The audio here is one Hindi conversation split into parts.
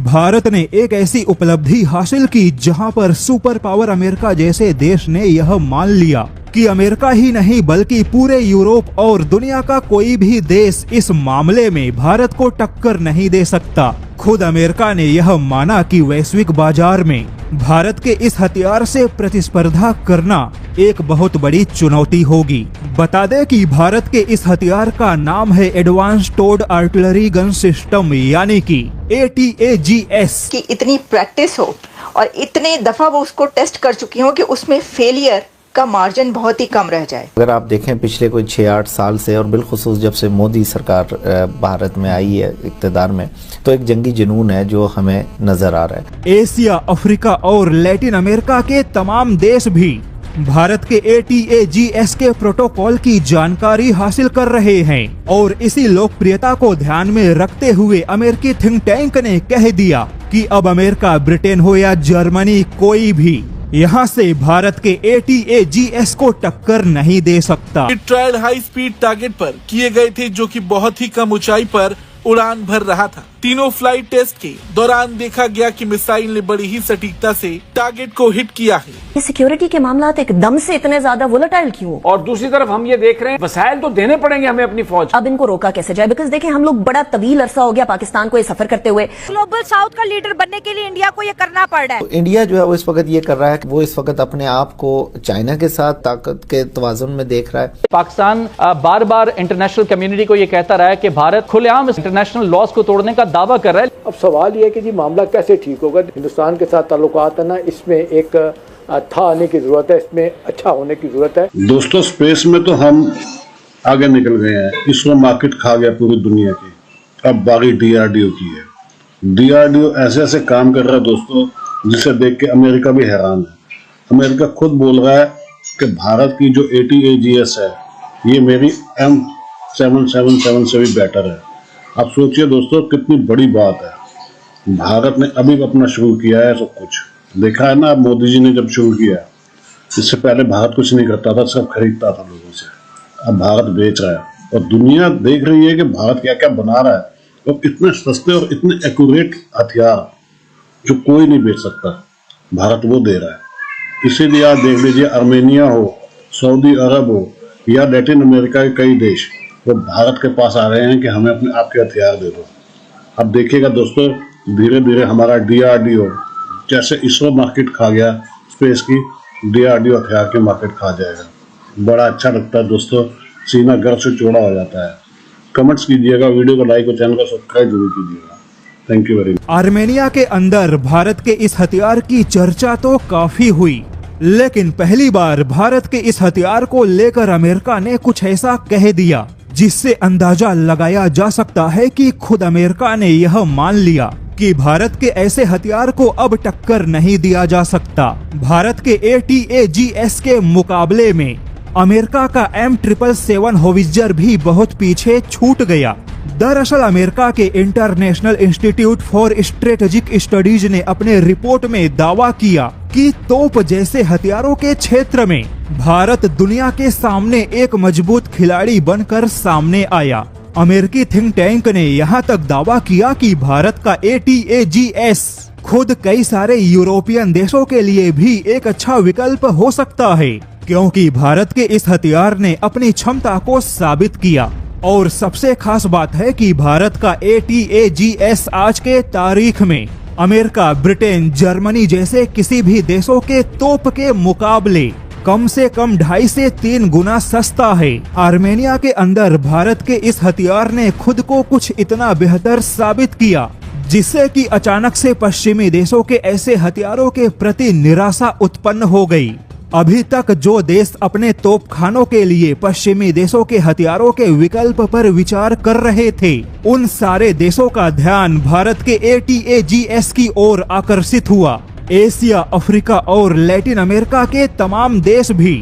भारत ने एक ऐसी उपलब्धि हासिल की जहां पर सुपर पावर अमेरिका जैसे देश ने यह मान लिया कि अमेरिका ही नहीं बल्कि पूरे यूरोप और दुनिया का कोई भी देश इस मामले में भारत को टक्कर नहीं दे सकता। खुद अमेरिका ने यह माना कि वैश्विक बाजार में भारत के इस हथियार से प्रतिस्पर्धा करना एक बहुत बड़ी चुनौती होगी। बता दें कि भारत के इस हथियार का नाम है advanced towed artillery gun system यानी कि ATAGS। कि इतनी प्रैक्टिस हो और इतने दफा वो उसको टेस्ट कर चुकी हो कि उसमें फेलियर का मार्जिन बहुत ही कम रह जाए। अगर आप देखें पिछले कोई 6-8 साल से और बिलखुसूस जब से मोदी सरकार भारत में आई है इक़्तिदार में, तो एक जंगी जुनून है जो हमें नजर आ रहा है। एशिया, अफ्रीका और लैटिन अमेरिका के तमाम देश भी भारत के ATAGS के प्रोटोकॉल की जानकारी हासिल कर रहे हैं और इसी लोकप्रियता को ध्यान में रखते हुए अमेरिकी थिंक टैंक ने कह दिया कि अब अमेरिका, ब्रिटेन हो या जर्मनी, कोई भी यहाँ से भारत के ATAGS को टक्कर नहीं दे सकता। ट्रायल हाई स्पीड टारगेट पर किए गए थे जो कि बहुत ही कम ऊंचाई पर उड़ान भर रहा था। तीनों फ्लाइट टेस्ट के दौरान देखा गया कि मिसाइल ने बड़ी ही सटीकता से टारगेट को हिट किया है। ये सिक्योरिटी के मामला एकदम से इतने ज्यादा वोलेटाइल क्यों? और दूसरी तरफ हम ये देख रहे हैं वसाइल तो देने पड़ेंगे हमें अपनी फौज। अब इनको रोका कैसे जाए? बिकॉज देखें हम लोग बड़ा तवील अरसा हो गया पाकिस्तान को ये सफर करते हुए। ग्लोबल साउथ का लीडर बनने के लिए इंडिया को ये करना पड़ रहा है। तो इंडिया जो है वो इस वक्त ये कर रहा है कि वो इस वक्त अपने आप को चाइना के साथ ताकत के तवाजुन में देख रहा है। पाकिस्तान बार बार इंटरनेशनल कम्युनिटी को ये कहता रहा है कि भारत खुलेआम इंटरनेशनल लॉज को तोड़ने का दावा कर रहा है। अब सवाल ये है कि जी मामला कैसे ठीक होगा। हिंदुस्तान के साथ ताल्लुकात है ना, इसमें एक था आने की जरूरत है, इसमें अच्छा होने की जरूरत है। दोस्तों स्पेस में तो हम आगे निकल गए हैं, इसरो मार्केट खा गया पूरी दुनिया की। अब बारी DRDO की है। DRDO ऐसे ऐसे काम कर रहा है दोस्तों जिसे देख के अमेरिका भी हैरान है। अमेरिका खुद बोल रहा है कि भारत की जो ATAGS है ये मेरी M777 से भी बेटर है। आप सोचिए दोस्तों कितनी बड़ी बात है। भारत ने अभी अपना शुरू किया है सब कुछ। देखा है ना मोदी जी ने जब शुरू किया, इससे पहले भारत कुछ नहीं करता था, सब खरीदता था लोगों से। अब भारत बेच रहा है और दुनिया देख रही है कि भारत क्या क्या बना रहा है और इतने सस्ते और इतने एक्यूरेट हथियार जो कोई नहीं बेच सकता, भारत वो दे रहा है। इसीलिए आप देख लीजिए आर्मेनिया हो, सऊदी अरब हो या लैटिन अमेरिका के कई देश वो भारत के पास आ रहे हैं कि हमें अपने आपके हथियार दे दो। अब देखिएगा दोस्तों धीरे धीरे हमारा DRDO जैसे इसरो मार्केट खा गया स्पेस की, DRDO हथियार की मार्केट खा जाएगा। बड़ा अच्छा लगता है दोस्तों, सीना गर्व से चौड़ा हो जाता है। कमेंट्स कीजिएगा, वीडियो को लाइक और चैनल को सब्सक्राइब जरूर कीजिएगा। Thank you very much. Armenia के अंदर भारत के इस हथियार की चर्चा तो काफी हुई, लेकिन पहली बार भारत के इस हथियार को लेकर अमेरिका ने कुछ ऐसा कह दिया जिससे अंदाजा लगाया जा सकता है कि खुद अमेरिका ने यह मान लिया कि भारत के ऐसे हथियार को अब टक्कर नहीं दिया जा सकता। भारत के ATAGS के मुकाबले में अमेरिका का M777 होवित्जर भी बहुत पीछे छूट गया। दरअसल अमेरिका के international institute for strategic studies ने अपने रिपोर्ट में दावा किया कि तोप जैसे हथियारों के क्षेत्र में भारत दुनिया के सामने एक मजबूत खिलाड़ी बनकर सामने आया। अमेरिकी थिंक टैंक ने यहाँ तक दावा किया कि भारत का ATAGS खुद कई सारे यूरोपियन देशों के लिए भी एक अच्छा विकल्प हो सकता है, क्योंकि भारत के इस हथियार ने अपनी क्षमता को साबित किया। और सबसे खास बात है कि भारत का ATAGS आज के तारीख में अमेरिका, ब्रिटेन, जर्मनी जैसे किसी भी देशों के तोप के मुकाबले कम से कम 2.5 से 3 गुना सस्ता है। आर्मेनिया के अंदर भारत के इस हथियार ने खुद को कुछ इतना बेहतर साबित किया जिससे कि अचानक से पश्चिमी देशों के ऐसे हथियारों के प्रति निराशा उत्पन्न हो गई। अभी तक जो देश अपने तोपखानों के लिए पश्चिमी देशों के हथियारों के विकल्प पर विचार कर रहे थे, उन सारे देशों का ध्यान भारत के ATAGS की ओर आकर्षित हुआ। एशिया, अफ्रीका और लैटिन अमेरिका के तमाम देश भी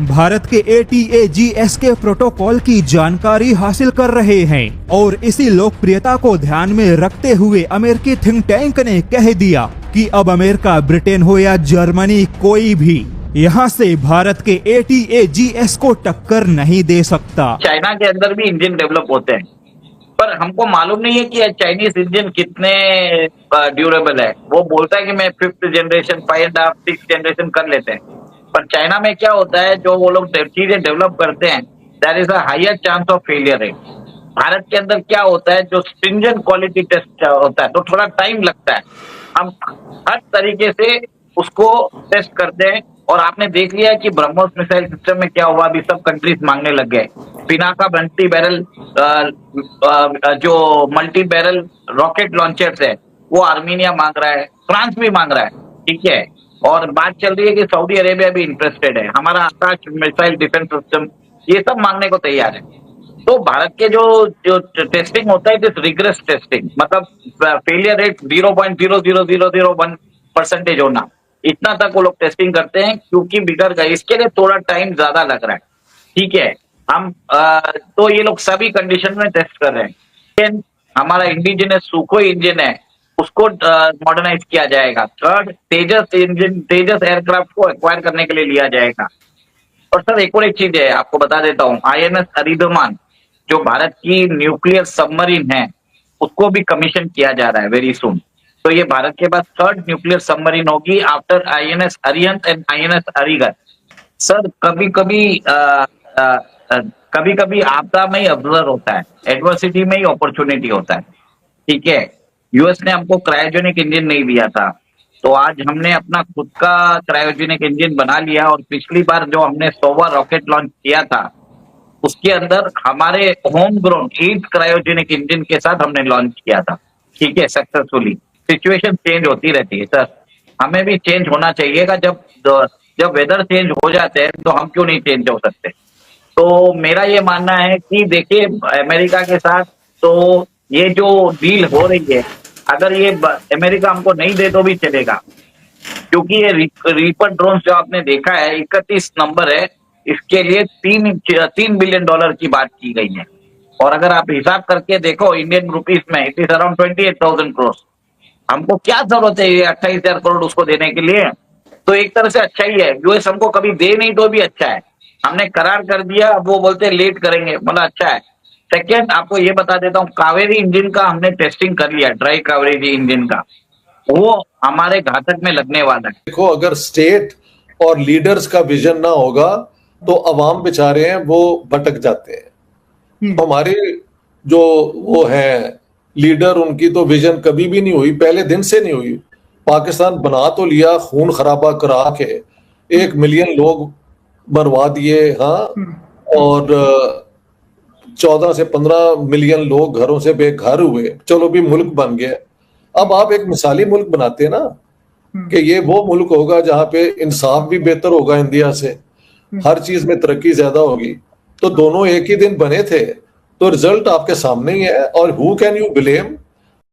भारत के ATAGS के प्रोटोकॉल की जानकारी हासिल कर रहे हैं और इसी लोकप्रियता को ध्यान में रखते हुए अमेरिकी थिंक टैंक ने कह दिया कि अब अमेरिका, ब्रिटेन हो या जर्मनी, कोई भी यहाँ से भारत के ATAGS को टक्कर नहीं दे सकता। चाइना के अंदर भी इंजन डेवलप होते हैं, पर हमको मालूम नहीं है कि चाइनीज इंजन कितने ड्यूरेबल है। वो बोलता है कि मैं 5th जनरेशन 5.5 6th जनरेशन कर लेते हैं, पर चाइना में क्या होता है, जो वो लोग चीजें डेवलप करते हैं, there is a higher chance of failure rate. Bharat के अंदर क्या होता है, जो स्ट्रिंजेंट क्वालिटी टेस्ट होता है तो थोड़ा टाइम लगता है। हम हर तरीके से उसको टेस्ट करते हैं, और आपने देख लिया कि ब्रह्मोस मिसाइल सिस्टम में क्या हुआ, अभी सब कंट्रीज मांगने लग गए। पिनाका मल्टी बैरल जो मल्टी बैरल रॉकेट लॉन्चर्स है वो आर्मीनिया मांग रहा है, फ्रांस भी मांग रहा है, ठीक है। और बात चल रही है कि सऊदी अरेबिया भी इंटरेस्टेड है, हमारा आकाश मिसाइल डिफेंस सिस्टम ये सब मांगने को तैयार है। तो भारत के जो टेस्टिंग होता है, इट इज रिग्रेस टेस्टिंग, मतलब फेलियर रेट 0.00001% होना, इतना तक वो लोग टेस्टिंग करते हैं, क्योंकि बिगड़ गए, इसके लिए थोड़ा टाइम ज्यादा लग रहा है, ठीक है। हम तो ये लोग सभी कंडीशन में टेस्ट कर रहे हैं। लेकिन हमारा इंडिजिनस सुखोई इंजन है, उसको मॉडर्नाइज किया जाएगा। 3rd तेजस इंजन, तेजस एयरक्राफ्ट को एक्वायर करने के लिए लिया जाएगा। और सर एक और एक चीज है, आपको बता देता हूँ, INS अरिधमान जो भारत की न्यूक्लियर सबमरीन है, उसको भी कमीशन किया जा रहा है वेरी सून। तो ये भारत के पास 3rd न्यूक्लियर सबमरीन होगी after INS Arihant and INS Arighat. Sir कभी कभी आपदा में ही अवसर होता है, एडवर्सिटी में ही अपॉर्चुनिटी होता है, ठीक है। यूएस ने हमको क्रायोजेनिक इंजन नहीं दिया था, तो आज हमने अपना खुद का क्रायोजेनिक इंजन बना लिया। और पिछली बार जो हमने सोवा रॉकेट लॉन्च किया था, उसके अंदर हमारे होम ग्रोन 8 क्रायोजेनिक इंजन के साथ हमने लॉन्च किया था, ठीक है, सक्सेसफुली। सिचुएशन चेंज होती रहती है सर, हमें भी चेंज होना चाहिएगा। जब वेदर चेंज हो जाते हैं तो हम क्यों नहीं चेंज हो सकते। तो मेरा ये मानना है कि देखिए अमेरिका के साथ तो ये जो डील हो रही है, अगर ये अमेरिका हमको नहीं दे तो भी चलेगा, क्योंकि ये रीपर ड्रोन जो आपने देखा है 31 नंबर है, इसके लिए $3 बिलियन की बात की गई है। और अगर आप हिसाब करके देखो इंडियन रुपीस में, इट इज अराउंड 28,000 करोड़। हमको क्या जरूरत है ये 28,000 करोड़ उसको देने के लिए। तो एक तरह से अच्छा ही है, यूएस हमको कभी दे नहीं तो भी अच्छा है, हमने करार कर दिया, अब वो बोलते हैं लेट करेंगे, मतलब अच्छा है। सेकेंड आपको ये बता देता हूँ, कावेरी इंजन का हमने टेस्टिंग कर लिया, ड्राई कावेरी इंजन का, वो हमारे घातक में लगने वाला है। देखो अगर स्टेट और लीडर्स का विजन ना होगा तो अवाम बेचारे हैं वो भटक जाते हैं। हमारे जो वो है लीडर, उनकी तो विजन कभी भी नहीं हुई, पहले दिन से नहीं हुई। पाकिस्तान बना तो लिया, खून खराबा करा के 1 मिलियन लोग मरवा दिए, हाँ, और 14 से 15 मिलियन लोग घरों से बेघर हुए, चलो भी मुल्क बन गया। अब आप एक मिसाली मुल्क बनाते हैं ना, कि ये वो मुल्क होगा जहां पे इंसाफ भी बेहतर होगा इंडिया से, हर चीज में तरक्की ज्यादा होगी। तो दोनों एक ही दिन बने थे, तो रिजल्ट आपके सामने ही है। और हु कैन यू ब्लेम